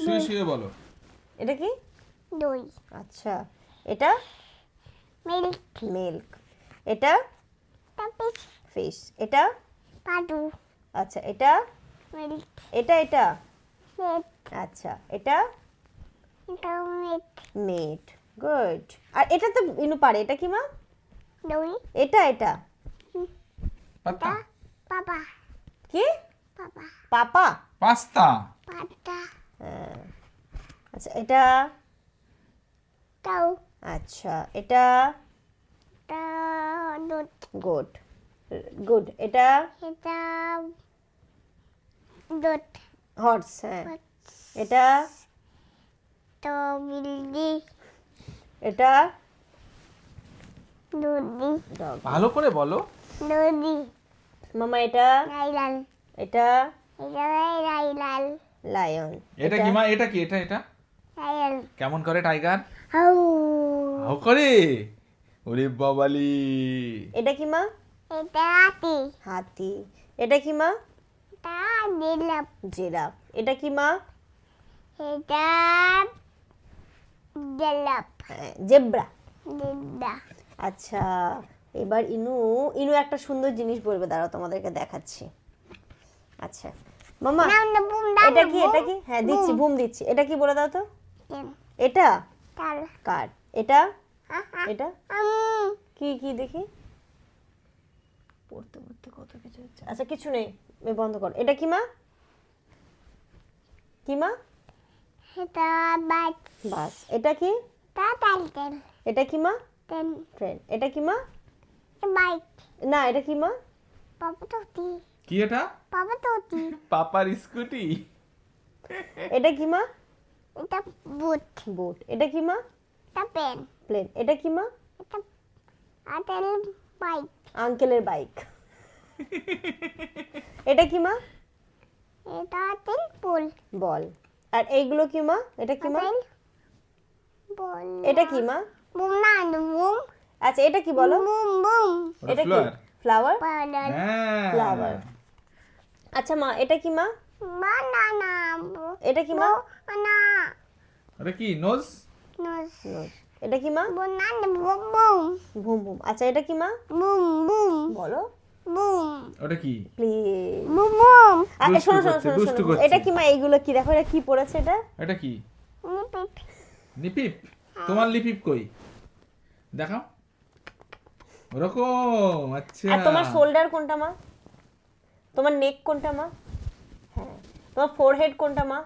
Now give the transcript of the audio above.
শুয়ে শুয়ে বলো। এটা কি? দই। আচ্ছা, এটা মিল্ক। মিল্ক। এটা তারপর ফিশ। এটা পাদু। আচ্ছা, এটা মিল্ক। এটা এটা মিট। আচ্ছা, এটা এটা মিট। মিট। গুড। আর এটা তো ইনু পারে, এটা কি মা? দই। এটা এটা পাতা, পাপা। কি? পাপা। পাপা। পাস্তা, পাতা। হ্যাঁ। আচ্ছা, এটা তাও। আচ্ছা, এটা তা দুধ। Good good. এটা এটা দুধ। হর্স। হ্যাঁ। এটা তো বিল্লি। এটা দুধি। ডগ। ভালো করে বলো। দুধি। মামা এটা লাইলাল। এটা এটা লাইলাল। লায়ন। এটা কি মা? এটা কি? এটা এটা লাইলাল। কেমন করে টাইগার? হাউ। হাউ করে? ওরে বাবালি। এটা কি মা? এটা হাতি। হাতি। এটা কি মা? এটা দিলাপ। জিরাফ। এটা কি মা? এটা দিলাপ। হ্যাঁ, জেব্রা। দিদা। আচ্ছা, এবার ইনু ইনু একটা সুন্দর জিনিস বলবে, দাঁড়াও তোমাদেরকে দেখাচ্ছি। আচ্ছা মামা, নাম না বুম দাও। এটা কি? এটা কি? হ্যাঁ দিচ্ছি, বুম দিচ্ছি। এটা কি বলে দাও তো? এটা তাল। কার? এটা হা। এটা কি কি দেখি? পড়তে পড়তে কত কিছু হচ্ছে। আচ্ছা কিছু নেই, বন্ধ কর। এটা কি মা? কি মা? এটা বাইক। বাস। এটা কি? তা টাইটেল। এটা কি মা? তেন ট্রেন। এটা কি মা? বাইক। না, এটা কি মা? পাপা তোতি। কি এটা? পাপা তোতি। পাপার স্কুটি। এটা কি মা? এটা বুট। বোট। এটা কি মা? এটা পেন। প্লেন। এটা কি মা? এটা আটেল বাইক। আঙ্কেলের বাইক। এটা কি মা? এটা আটেল পুল। বল। আর এইগুলো কি মা? এটা কি মা? আটেল বল। এটা কি মা? বুম না বুম। আচ্ছা, এটা কি বলো? Boom boom. ওটা এটা কি? ফ্লাওয়ার। ফ্লাওয়ার। পাউডার। হ্যাঁ। ফ্লাওয়ার। আচ্ছা মা, এটা কি মা? বানানা। এটা কি মা? না। ওটা কি? নোজ? নোজ। নোজ। এটা কি মা? বানানা বুম বুম। ভুম ভুম। আচ্ছা, এটা কি মা? Boom boom. বলো বুম। ওটা কি? প্লিজ। Boom boom. দুষ্টু শোনো শোনো করছে, শোনো দুষ্টু শোনো। করছে। এটা কি মা? এইগুলো কি? দেখো এটা কি পড়েছে এটা? এটা কি? নিপিপ। লিপিপ? তোমার লিপিপ কই? দেখাও। ওরকম, আচ্ছা। আর তোমার শোল্ডার কোনটা মা? তোমার নেক কোনটা মা? হ্যাঁ। তোমার ফোরহেড কোনটা মা?